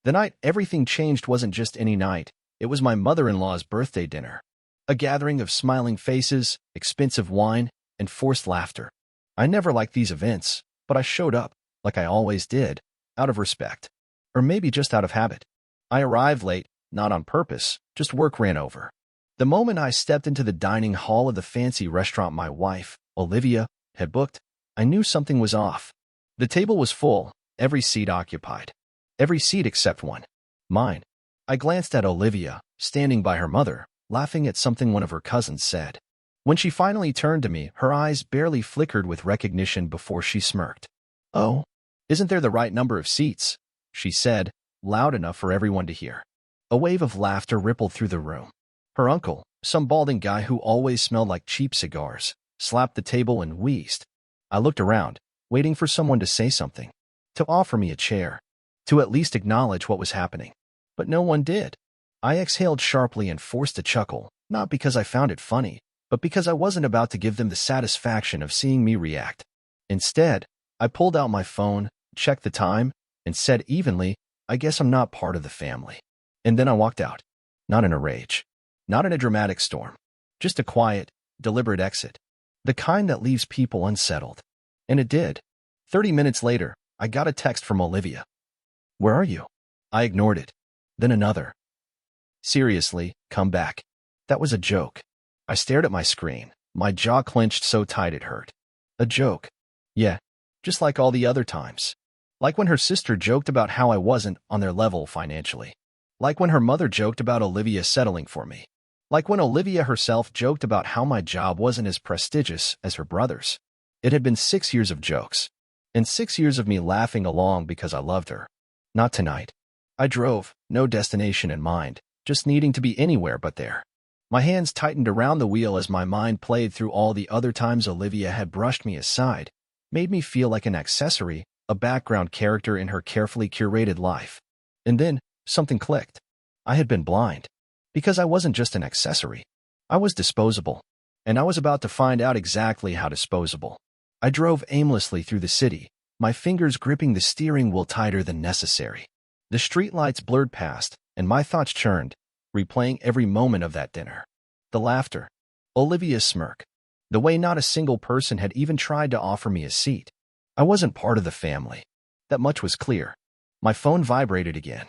The night everything changed wasn't just any night. It was my mother-in-law's birthday dinner. A gathering of smiling faces, expensive wine, and forced laughter. I never liked these events, but I showed up, like I always did, out of respect. Or maybe just out of habit. I arrived late, not on purpose, just work ran over. The moment I stepped into the dining hall of the fancy restaurant my wife, Olivia, had booked, I knew something was off. The table was full, every seat occupied. Every seat except one. Mine. I glanced at Olivia, standing by her mother, laughing at something one of her cousins said. When she finally turned to me, her eyes barely flickered with recognition before she smirked. "Oh, isn't there the right number of seats?" she said, loud enough for everyone to hear. A wave of laughter rippled through the room. Her uncle, some balding guy who always smelled like cheap cigars, slapped the table and wheezed. I looked around, waiting for someone to say something, to offer me a chair, to at least acknowledge what was happening. But no one did. I exhaled sharply and forced a chuckle, not because I found it funny, but because I wasn't about to give them the satisfaction of seeing me react. Instead, I pulled out my phone, checked the time, and said evenly, "I guess I'm not part of the family." And then I walked out. Not in a rage. Not in a dramatic storm. Just a quiet, deliberate exit. The kind that leaves people unsettled. And it did. 30 minutes later, I got a text from Olivia. "Where are you?" I ignored it. Then another. "Seriously, come back." That was a joke. I stared at my screen, my jaw clenched so tight it hurt. A joke. Yeah, just like all the other times. Like when her sister joked about how I wasn't on their level financially. Like when her mother joked about Olivia settling for me. Like when Olivia herself joked about how my job wasn't as prestigious as her brother's. It had been 6 years of jokes. And 6 years of me laughing along because I loved her. Not tonight. I drove, no destination in mind, just needing to be anywhere but there. My hands tightened around the wheel as my mind played through all the other times Olivia had brushed me aside, made me feel like an accessory, a background character in her carefully curated life. And then, something clicked. I had been blind. Because I wasn't just an accessory. I was disposable. And I was about to find out exactly how disposable. I drove aimlessly through the city, my fingers gripping the steering wheel tighter than necessary. The streetlights blurred past, and my thoughts churned, replaying every moment of that dinner. The laughter. Olivia's smirk. The way not a single person had even tried to offer me a seat. I wasn't part of the family. That much was clear. My phone vibrated again.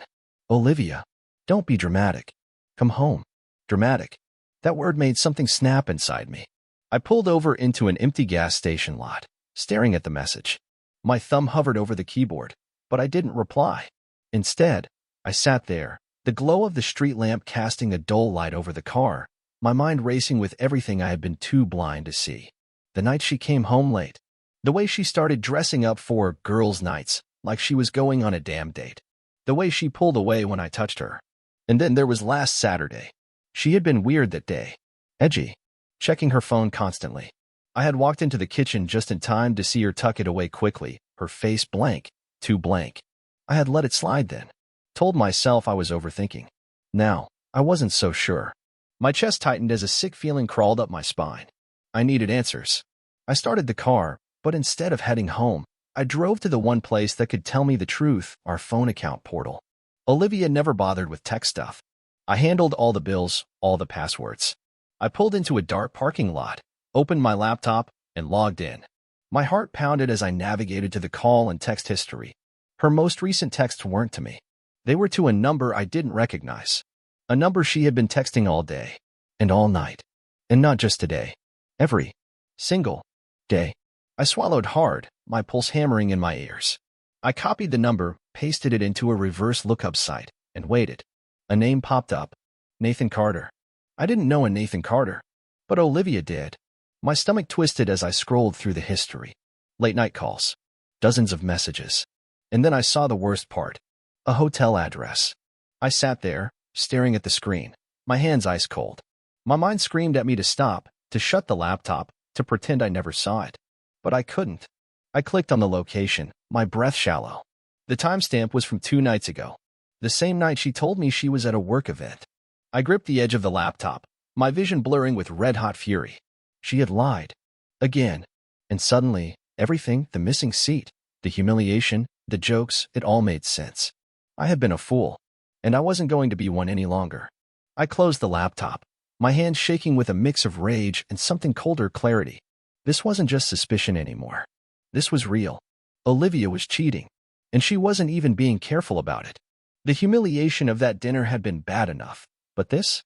"Olivia, don't be dramatic. Come home." Dramatic. That word made something snap inside me. I pulled over into an empty gas station lot, staring at the message. My thumb hovered over the keyboard, but I didn't reply. Instead, I sat there, the glow of the street lamp casting a dull light over the car, my mind racing with everything I had been too blind to see. The night she came home late. The way she started dressing up for girls' nights, like she was going on a damn date. The way she pulled away when I touched her. And then there was last Saturday. She had been weird that day. Edgy. Checking her phone constantly. I had walked into the kitchen just in time to see her tuck it away quickly, her face blank, too blank. I had let it slide then. Told myself I was overthinking. Now, I wasn't so sure. My chest tightened as a sick feeling crawled up my spine. I needed answers. I started the car, but instead of heading home, I drove to the one place that could tell me the truth, our phone account portal. Olivia never bothered with tech stuff. I handled all the bills, all the passwords. I pulled into a dark parking lot, opened my laptop, and logged in. My heart pounded as I navigated to the call and text history. Her most recent texts weren't to me. They were to a number I didn't recognize. A number she had been texting all day. And all night. And not just today. Every single day. I swallowed hard, my pulse hammering in my ears. I copied the number, pasted it into a reverse lookup site, and waited. A name popped up. Nathan Carter. I didn't know a Nathan Carter, but Olivia did. My stomach twisted as I scrolled through the history. Late night calls. Dozens of messages. And then I saw the worst part. A hotel address. I sat there, staring at the screen, my hands ice cold. My mind screamed at me to stop, to shut the laptop, to pretend I never saw it. But I couldn't. I clicked on the location, my breath shallow. The timestamp was from 2 nights ago. The same night she told me she was at a work event. I gripped the edge of the laptop, my vision blurring with red-hot fury. She had lied. Again. And suddenly, everything, the missing seat, the humiliation, the jokes, it all made sense. I had been a fool, and I wasn't going to be one any longer. I closed the laptop, my hands shaking with a mix of rage and something colder clarity. This wasn't just suspicion anymore. This was real. Olivia was cheating, and she wasn't even being careful about it. The humiliation of that dinner had been bad enough, but this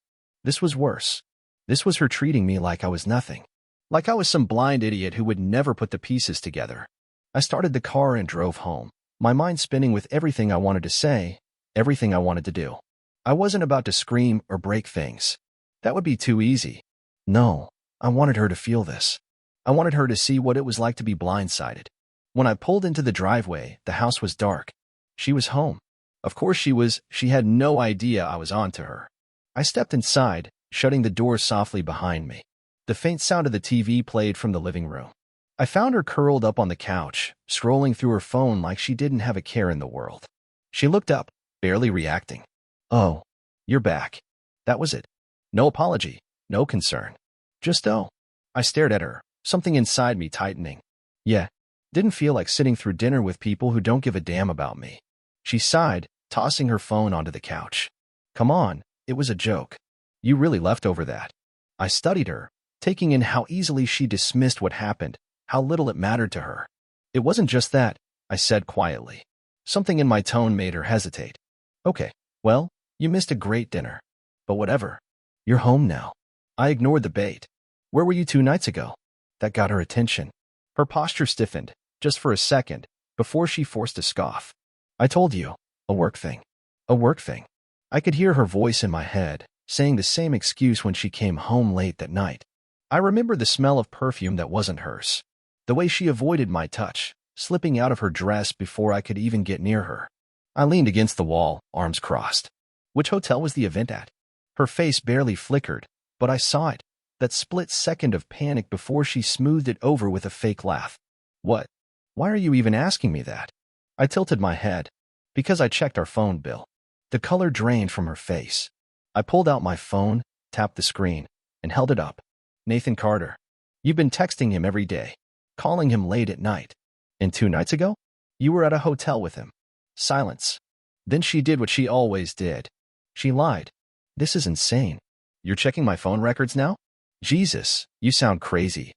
was worse. This was her treating me like I was nothing. Like I was some blind idiot who would never put the pieces together. I started the car and drove home, my mind spinning with everything I wanted to say, everything I wanted to do. I wasn't about to scream or break things. That would be too easy. No, I wanted her to feel this. I wanted her to see what it was like to be blindsided. When I pulled into the driveway, the house was dark. She was home. Of course she was. She had no idea I was on to her. I stepped inside, shutting the door softly behind me. The faint sound of the TV played from the living room. I found her curled up on the couch, scrolling through her phone like she didn't have a care in the world. She looked up, barely reacting. "Oh, you're back." That was it. No apology, no concern. Just oh. I stared at her, something inside me tightening. Yeah, didn't feel like sitting through dinner with people who don't give a damn about me. She sighed, tossing her phone onto the couch. Come on, it was a joke. You really left over that. I studied her, taking in how easily she dismissed what happened, how little it mattered to her. It wasn't just that, I said quietly. Something in my tone made her hesitate. Okay, well, you missed a great dinner. But whatever. You're home now. I ignored the bait. Where were you 2 nights ago? That got her attention. Her posture stiffened, just for a second, before she forced a scoff. I told you, a work thing. A work thing. I could hear her voice in my head, saying the same excuse when she came home late that night. I remember the smell of perfume that wasn't hers. The way she avoided my touch, slipping out of her dress before I could even get near her. I leaned against the wall, arms crossed. Which hotel was the event at? Her face barely flickered, but I saw it, that split second of panic before she smoothed it over with a fake laugh. What? Why are you even asking me that? I tilted my head. Because I checked our phone bill. The color drained from her face. I pulled out my phone, tapped the screen, and held it up. Nathan Carter. You've been texting him every day, calling him late at night. And 2 nights ago? You were at a hotel with him. Silence. Then she did what she always did. She lied. This is insane. You're checking my phone records now? Jesus, you sound crazy.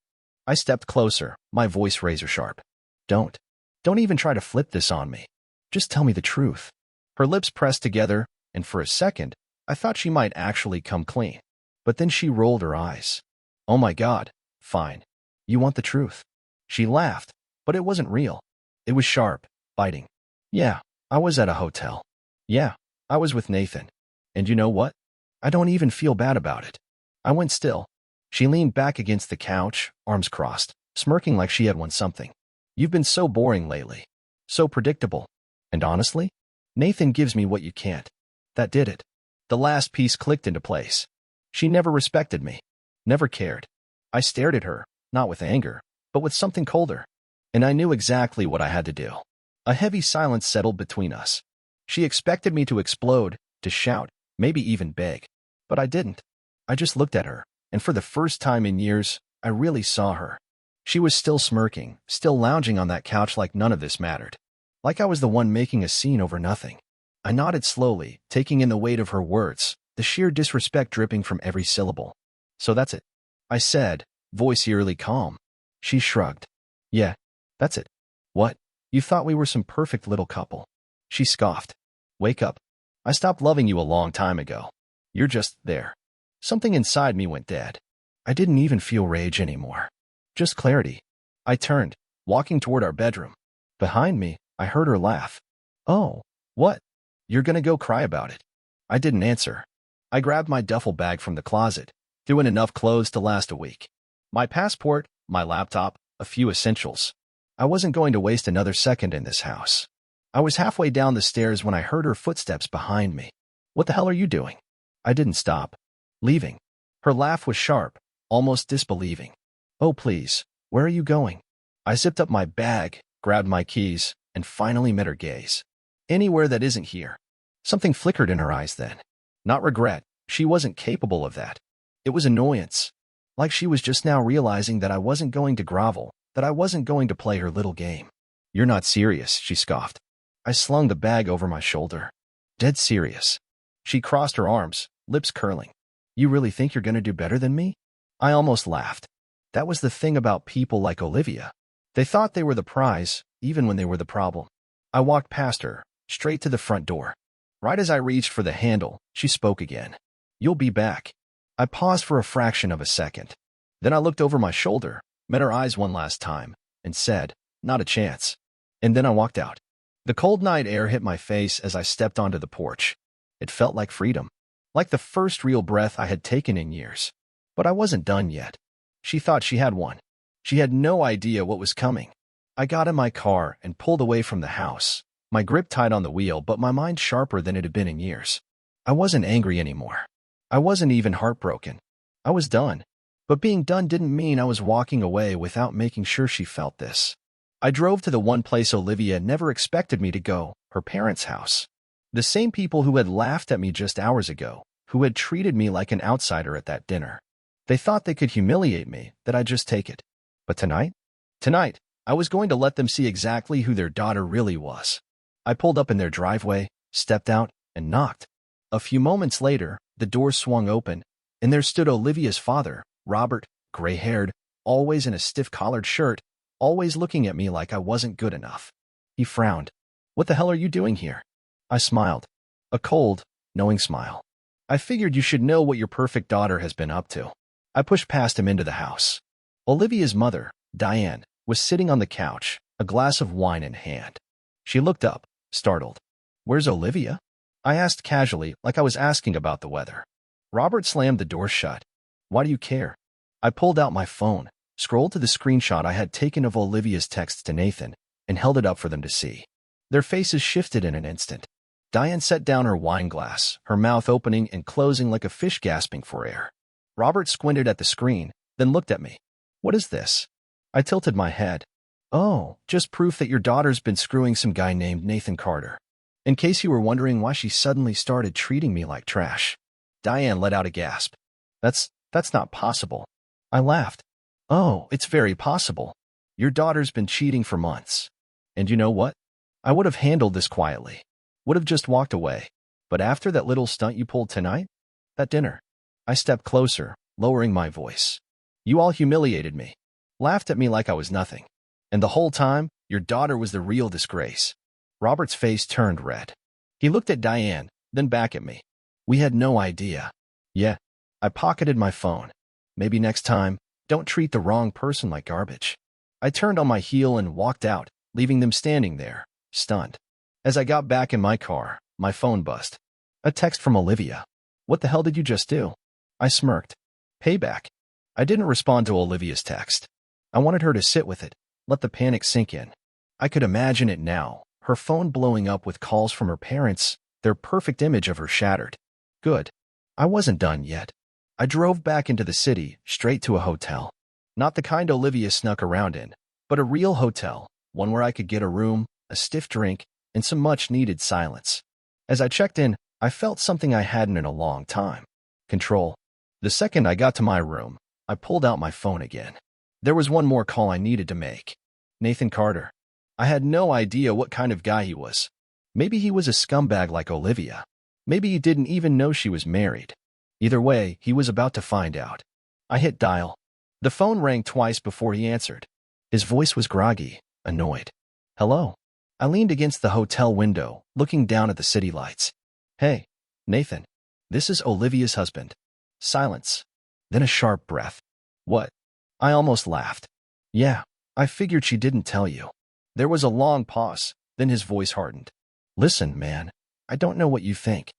I stepped closer, my voice razor sharp. Don't even try to flip this on me. Just tell me the truth. Her lips pressed together, and for a second, I thought she might actually come clean. But then she rolled her eyes. Oh my God, fine. You want the truth. She laughed, but it wasn't real. It was sharp, biting. Yeah, I was at a hotel. Yeah, I was with Nathan. And you know what? I don't even feel bad about it. I went still. She leaned back against the couch, arms crossed, smirking like she had won something. You've been so boring lately. So predictable. And honestly, Nathan gives me what you can't. That did it. The last piece clicked into place. She never respected me. Never cared. I stared at her, not with anger, but with something colder. And I knew exactly what I had to do. A heavy silence settled between us. She expected me to explode, to shout, maybe even beg. But I didn't. I just looked at her, and for the first time in years, I really saw her. She was still smirking, still lounging on that couch like none of this mattered. Like I was the one making a scene over nothing. I nodded slowly, taking in the weight of her words, the sheer disrespect dripping from every syllable. So that's it, I said, voice eerily calm. She shrugged. Yeah, that's it. What? You thought we were some perfect little couple. She scoffed. Wake up. I stopped loving you a long time ago. You're just there. Something inside me went dead. I didn't even feel rage anymore. Just clarity. I turned, walking toward our bedroom. Behind me, I heard her laugh. Oh, what? You're gonna go cry about it. I didn't answer. I grabbed my duffel bag from the closet, threw in enough clothes to last a week. My passport, my laptop, a few essentials. I wasn't going to waste another second in this house. I was halfway down the stairs when I heard her footsteps behind me. What the hell are you doing? I didn't stop. Leaving. Her laugh was sharp, almost disbelieving. Oh please, where are you going? I zipped up my bag, grabbed my keys, and finally met her gaze. Anywhere that isn't here. Something flickered in her eyes then. Not regret, she wasn't capable of that. It was annoyance. Like she was just now realizing that I wasn't going to grovel, that I wasn't going to play her little game. You're not serious, she scoffed. I slung the bag over my shoulder. Dead serious. She crossed her arms, lips curling. You really think you're going to do better than me? I almost laughed. That was the thing about people like Olivia. They thought they were the prize, even when they were the problem. I walked past her, straight to the front door. Right as I reached for the handle, she spoke again. You'll be back. I paused for a fraction of a second. Then I looked over my shoulder, met her eyes one last time, and said, not a chance. And then I walked out. The cold night air hit my face as I stepped onto the porch. It felt like freedom, like the first real breath I had taken in years. But I wasn't done yet. She thought she had one. She had no idea what was coming. I got in my car and pulled away from the house, my grip tight on the wheel but my mind sharper than it had been in years. I wasn't angry anymore. I wasn't even heartbroken. I was done. But being done didn't mean I was walking away without making sure she felt this. I drove to the one place Olivia never expected me to go, her parents' house. The same people who had laughed at me just hours ago, who had treated me like an outsider at that dinner. They thought they could humiliate me, that I'd just take it. But tonight, I was going to let them see exactly who their daughter really was. I pulled up in their driveway, stepped out, and knocked. A few moments later, the door swung open, and there stood Olivia's father, Robert, gray-haired, always in a stiff-collared shirt, always looking at me like I wasn't good enough. He frowned. What the hell are you doing here? I smiled. A cold, knowing smile. I figured you should know what your perfect daughter has been up to. I pushed past him into the house. Olivia's mother, Diane, was sitting on the couch, a glass of wine in hand. She looked up, startled. Where's Olivia? I asked casually, like I was asking about the weather. Robert slammed the door shut. Why do you care? I pulled out my phone, scrolled to the screenshot I had taken of Olivia's text to Nathan, and held it up for them to see. Their faces shifted in an instant. Diane set down her wine glass, her mouth opening and closing like a fish gasping for air. Robert squinted at the screen, then looked at me. What is this? I tilted my head. Oh, just proof that your daughter's been screwing some guy named Nathan Carter. In case you were wondering why she suddenly started treating me like trash. Diane let out a gasp. That's not possible. I laughed. Oh, it's very possible. Your daughter's been cheating for months. And you know what? I would have handled this quietly. Would have just walked away. But after that little stunt you pulled tonight? That dinner. I stepped closer, lowering my voice. You all humiliated me. Laughed at me like I was nothing. And the whole time, your daughter was the real disgrace. Robert's face turned red. He looked at Diane, then back at me. We had no idea. Yeah. I pocketed my phone. Maybe next time, don't treat the wrong person like garbage. I turned on my heel and walked out, leaving them standing there, stunned. As I got back in my car, my phone buzzed. A text from Olivia. What the hell did you just do? I smirked. Payback. I didn't respond to Olivia's text. I wanted her to sit with it, let the panic sink in. I could imagine it now, her phone blowing up with calls from her parents, their perfect image of her shattered. Good. I wasn't done yet. I drove back into the city, straight to a hotel. Not the kind Olivia snuck around in, but a real hotel, one where I could get a room, a stiff drink, and some much-needed silence. As I checked in, I felt something I hadn't in a long time. Control. The second I got to my room, I pulled out my phone again. There was one more call I needed to make. Nathan Carter. I had no idea what kind of guy he was. Maybe he was a scumbag like Olivia. Maybe he didn't even know she was married. Either way, he was about to find out. I hit dial. The phone rang twice before he answered. His voice was groggy, annoyed. Hello. I leaned against the hotel window, looking down at the city lights. Hey, Nathan. This is Olivia's husband. Silence. Then a sharp breath. What? I almost laughed. Yeah, I figured she didn't tell you. There was a long pause, then his voice hardened. Listen, man, I don't know what you think.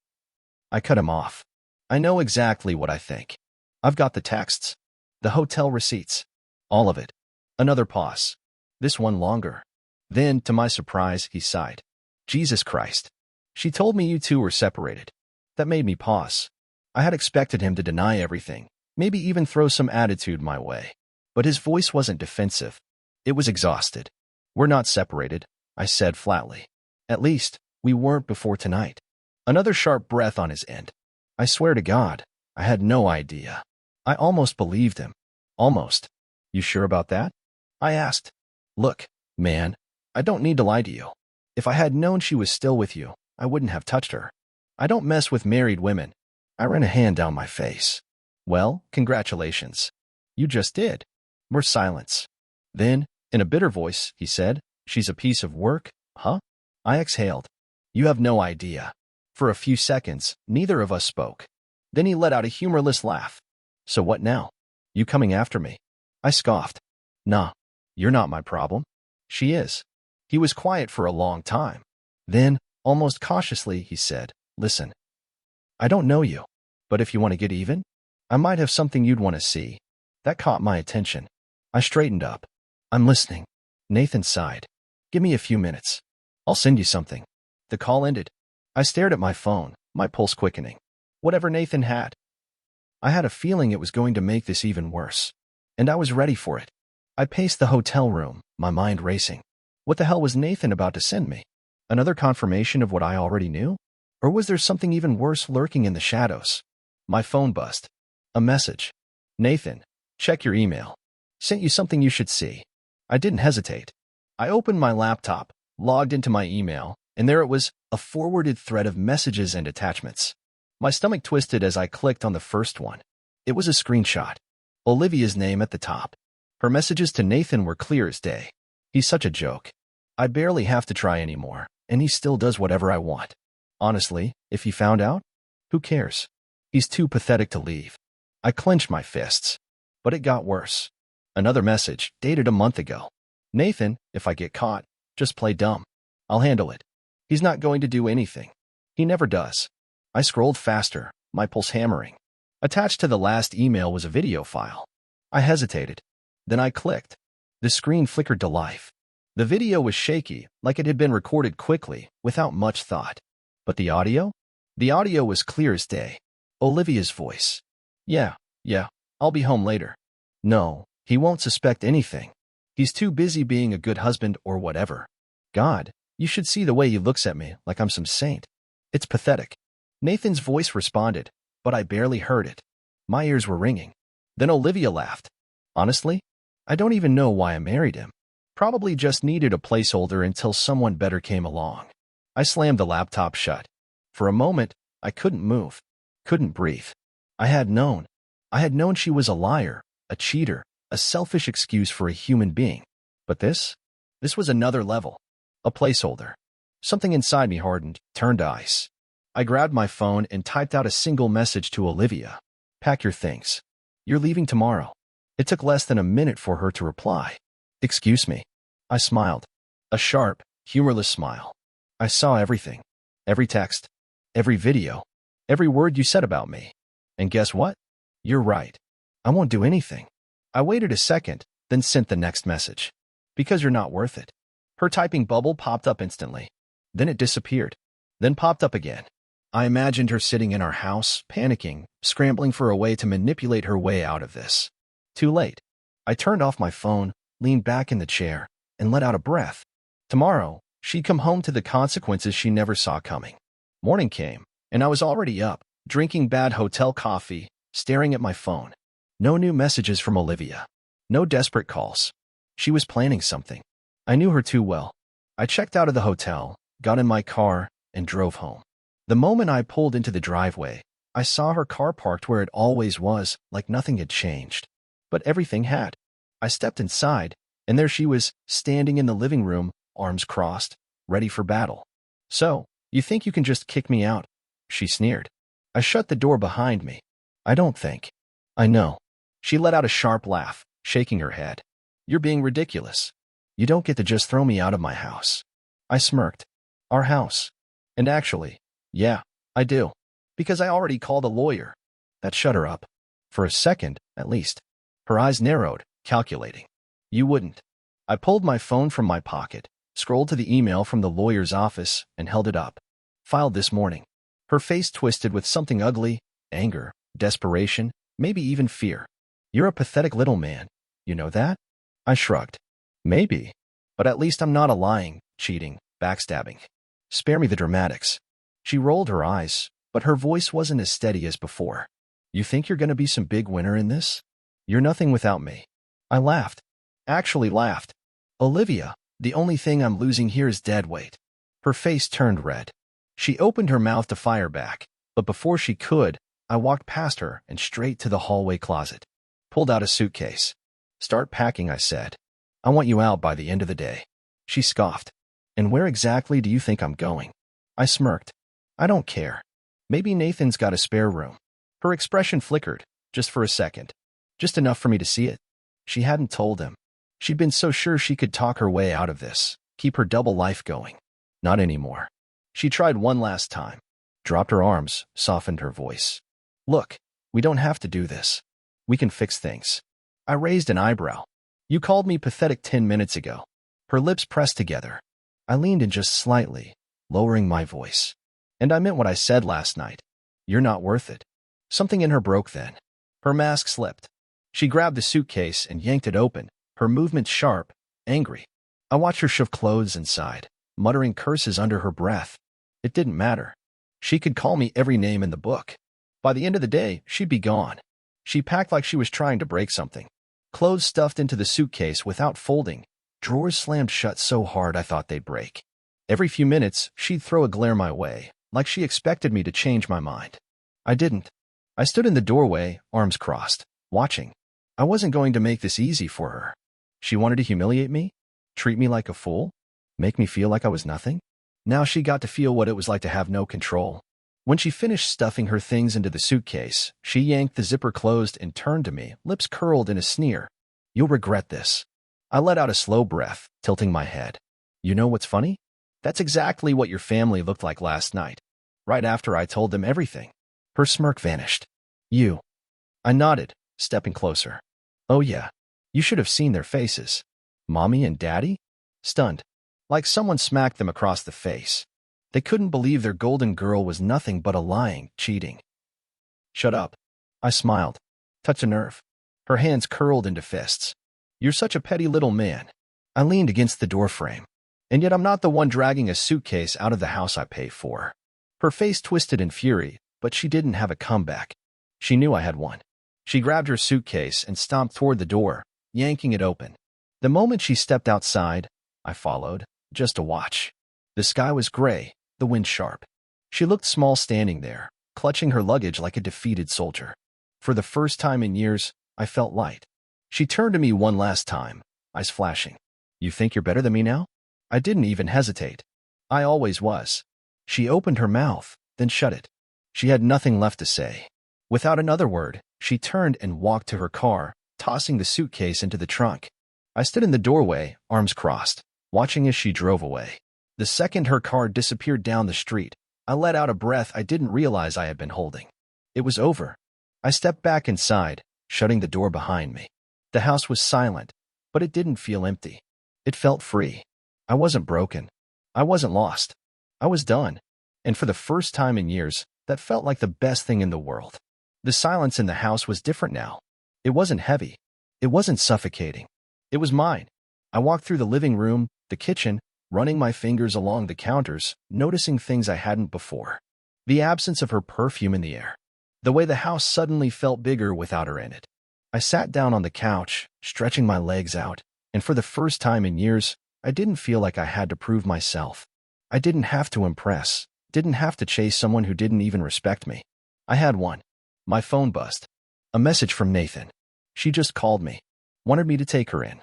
I cut him off. I know exactly what I think. I've got the texts. The hotel receipts. All of it. Another pause. This one longer. Then, to my surprise, he sighed. Jesus Christ. She told me you two were separated. That made me pause. I had expected him to deny everything, maybe even throw some attitude my way. But his voice wasn't defensive. It was exhausted. We're not separated, I said flatly. At least, we weren't before tonight. Another sharp breath on his end. I swear to God, I had no idea. I almost believed him. Almost. You sure about that? I asked. Look, man, I don't need to lie to you. If I had known she was still with you, I wouldn't have touched her. I don't mess with married women. I ran a hand down my face. Well, congratulations. You just did. More silence. Then, in a bitter voice, he said, she's a piece of work, huh? I exhaled. You have no idea. For a few seconds, neither of us spoke. Then he let out a humorless laugh. So what now? You coming after me? I scoffed. Nah, you're not my problem. She is. He was quiet for a long time. Then, almost cautiously, he said, listen. I don't know you, but if you want to get even, I might have something you'd want to see. That caught my attention. I straightened up. I'm listening. Nathan sighed. Give me a few minutes. I'll send you something. The call ended. I stared at my phone, my pulse quickening. Whatever Nathan had. I had a feeling it was going to make this even worse. And I was ready for it. I paced the hotel room, my mind racing. What the hell was Nathan about to send me? Another confirmation of what I already knew? Or was there something even worse lurking in the shadows? My phone buzzed. A message. Nathan, check your email. Sent you something you should see. I didn't hesitate. I opened my laptop, logged into my email, and there it was, a forwarded thread of messages and attachments. My stomach twisted as I clicked on the first one. It was a screenshot. Olivia's name at the top. Her messages to Nathan were clear as day. He's such a joke. I barely have to try anymore, and he still does whatever I want. Honestly, if he found out, who cares? He's too pathetic to leave. I clenched my fists. But it got worse. Another message, dated a month ago. Nathan, if I get caught, just play dumb. I'll handle it. He's not going to do anything. He never does. I scrolled faster, my pulse hammering. Attached to the last email was a video file. I hesitated. Then I clicked. The screen flickered to life. The video was shaky, like it had been recorded quickly, without much thought. But the audio? The audio was clear as day. Olivia's voice. Yeah, I'll be home later. No, he won't suspect anything. He's too busy being a good husband or whatever. God, you should see the way he looks at me like I'm some saint. It's pathetic. Nathan's voice responded, but I barely heard it. My ears were ringing. Then Olivia laughed. Honestly, I don't even know why I married him. Probably just needed a placeholder until someone better came along. I slammed the laptop shut. For a moment, I couldn't move, couldn't breathe. I had known she was a liar, a cheater, a selfish excuse for a human being. But this was another level. A placeholder. Something inside me hardened, turned to ice. I grabbed my phone and typed out a single message to Olivia. Pack your things. You're leaving tomorrow. It took less than a minute for her to reply. Excuse me. I smiled. A sharp, humorless smile. I saw everything. Every text. Every video. Every word you said about me. And guess what? You're right. I won't do anything. I waited a second, then sent the next message. Because you're not worth it. Her typing bubble popped up instantly. Then it disappeared. Then popped up again. I imagined her sitting in our house, panicking, scrambling for a way to manipulate her way out of this. Too late. I turned off my phone, leaned back in the chair, and let out a breath. Tomorrow, she'd come home to the consequences she never saw coming. Morning came, and I was already up, drinking bad hotel coffee, staring at my phone. No new messages from Olivia. No desperate calls. She was planning something. I knew her too well. I checked out of the hotel, got in my car, and drove home. The moment I pulled into the driveway, I saw her car parked where it always was, like nothing had changed. But everything had. I stepped inside, and there she was, standing in the living room, arms crossed, ready for battle. So, you think you can just kick me out? She sneered. I shut the door behind me. I don't think. I know. She let out a sharp laugh, shaking her head. You're being ridiculous. You don't get to just throw me out of my house. I smirked. Our house. And actually, yeah, I do. Because I already called a lawyer. That shut her up. For a second, at least. Her eyes narrowed, calculating. You wouldn't. I pulled my phone from my pocket, scrolled to the email from the lawyer's office, and held it up. Filed this morning. Her face twisted with something ugly, anger, desperation, maybe even fear. You're a pathetic little man. You know that? I shrugged. Maybe. But at least I'm not a lying, cheating, backstabbing. Spare me the dramatics. She rolled her eyes, but her voice wasn't as steady as before. You think you're going to be some big winner in this? You're nothing without me. I laughed. Actually laughed. Olivia, the only thing I'm losing here is dead weight. Her face turned red. She opened her mouth to fire back, but before she could, I walked past her and straight to the hallway closet. Pulled out a suitcase. Start packing, I said. I want you out by the end of the day. She scoffed. And where exactly do you think I'm going? I smirked. I don't care. Maybe Nathan's got a spare room. Her expression flickered, just for a second. Just enough for me to see it. She hadn't told him. She'd been so sure she could talk her way out of this, keep her double life going. Not anymore. She tried one last time. Dropped her arms, softened her voice. Look, we don't have to do this. We can fix things. I raised an eyebrow. You called me pathetic 10 minutes ago. Her lips pressed together. I leaned in just slightly, lowering my voice. And I meant what I said last night. You're not worth it. Something in her broke then. Her mask slipped. She grabbed the suitcase and yanked it open, her movements sharp, angry. I watched her shove clothes inside, muttering curses under her breath. It didn't matter. She could call me every name in the book. By the end of the day, she'd be gone. She packed like she was trying to break something. Clothes stuffed into the suitcase without folding, drawers slammed shut so hard I thought they'd break. Every few minutes, she'd throw a glare my way, like she expected me to change my mind. I didn't. I stood in the doorway, arms crossed, watching. I wasn't going to make this easy for her. She wanted to humiliate me? Treat me like a fool? Make me feel like I was nothing? Now she got to feel what it was like to have no control. When she finished stuffing her things into the suitcase, she yanked the zipper closed and turned to me, lips curled in a sneer. You'll regret this. I let out a slow breath, tilting my head. You know what's funny? That's exactly what your family looked like last night, right after I told them everything. Her smirk vanished. You. I nodded, stepping closer. Oh yeah. You should have seen their faces. Mommy and Daddy? Stunned. Like someone smacked them across the face. They couldn't believe their golden girl was nothing but a lying, cheating. Shut up. I smiled. Touch a nerve. Her hands curled into fists. You're such a petty little man. I leaned against the doorframe. And yet I'm not the one dragging a suitcase out of the house I pay for. Her face twisted in fury, but she didn't have a comeback. She knew I had one. She grabbed her suitcase and stomped toward the door, yanking it open. The moment she stepped outside, I followed, just to watch. The sky was gray, the wind sharp. She looked small standing there, clutching her luggage like a defeated soldier. For the first time in years, I felt light. She turned to me one last time, eyes flashing. You think you're better than me now? I didn't even hesitate. I always was. She opened her mouth, then shut it. She had nothing left to say. Without another word, she turned and walked to her car, tossing the suitcase into the trunk. I stood in the doorway, arms crossed, watching as she drove away. The second her car disappeared down the street, I let out a breath I didn't realize I had been holding. It was over. I stepped back inside, shutting the door behind me. The house was silent, but it didn't feel empty. It felt free. I wasn't broken. I wasn't lost. I was done. And for the first time in years, that felt like the best thing in the world. The silence in the house was different now. It wasn't heavy. It wasn't suffocating. It was mine. I walked through the living room, the kitchen, running my fingers along the counters, noticing things I hadn't before. The absence of her perfume in the air. The way the house suddenly felt bigger without her in it. I sat down on the couch, stretching my legs out, and for the first time in years, I didn't feel like I had to prove myself. I didn't have to impress, didn't have to chase someone who didn't even respect me. I had one. My phone buzzed. A message from Nathan. She just called me. Wanted me to take her in.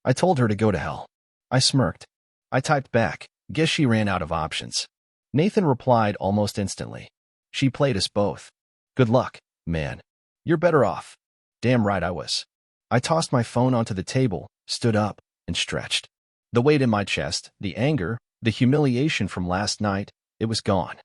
I told her to go to hell. I smirked. I typed back. Guess she ran out of options. Nathan replied almost instantly. She played us both. Good luck, man. You're better off. Damn right I was. I tossed my phone onto the table, stood up, and stretched. The weight in my chest, the anger, the humiliation from last night, it was gone.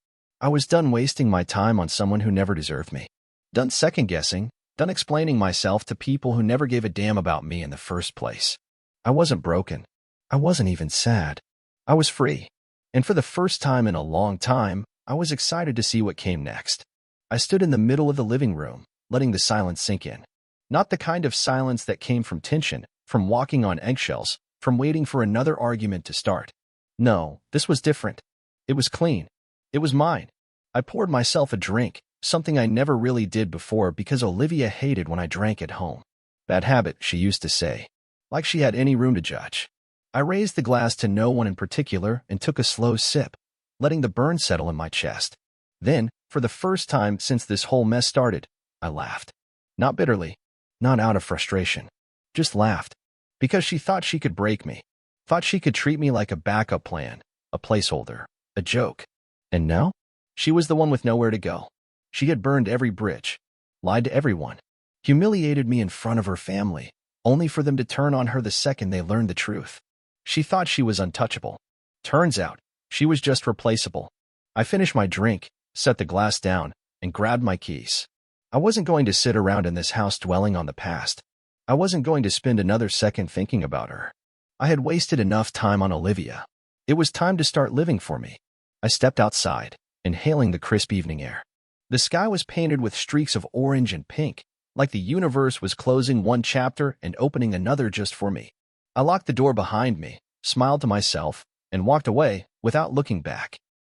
I was done wasting my time on someone who never deserved me. Done second-guessing, done explaining myself to people who never gave a damn about me in the first place. I wasn't broken. I wasn't even sad. I was free. And for the first time in a long time, I was excited to see what came next. I stood in the middle of the living room, letting the silence sink in. Not the kind of silence that came from tension, from walking on eggshells, from waiting for another argument to start. No, this was different. It was clean. It was mine. I poured myself a drink, something I never really did before because Olivia hated when I drank at home. Bad habit, she used to say. Like she had any room to judge. I raised the glass to no one in particular and took a slow sip, letting the burn settle in my chest. Then, for the first time since this whole mess started, I laughed. Not bitterly, not out of frustration, just laughed. Because she thought she could break me, thought she could treat me like a backup plan, a placeholder, a joke. And now? She was the one with nowhere to go. She had burned every bridge, lied to everyone, humiliated me in front of her family, only for them to turn on her the second they learned the truth. She thought she was untouchable. Turns out, she was just replaceable. I finished my drink, set the glass down, and grabbed my keys. I wasn't going to sit around in this house dwelling on the past. I wasn't going to spend another second thinking about her. I had wasted enough time on Olivia. It was time to start living for me. I stepped outside, inhaling the crisp evening air. The sky was painted with streaks of orange and pink, like the universe was closing one chapter and opening another just for me. I locked the door behind me, smiled to myself, and walked away without looking back.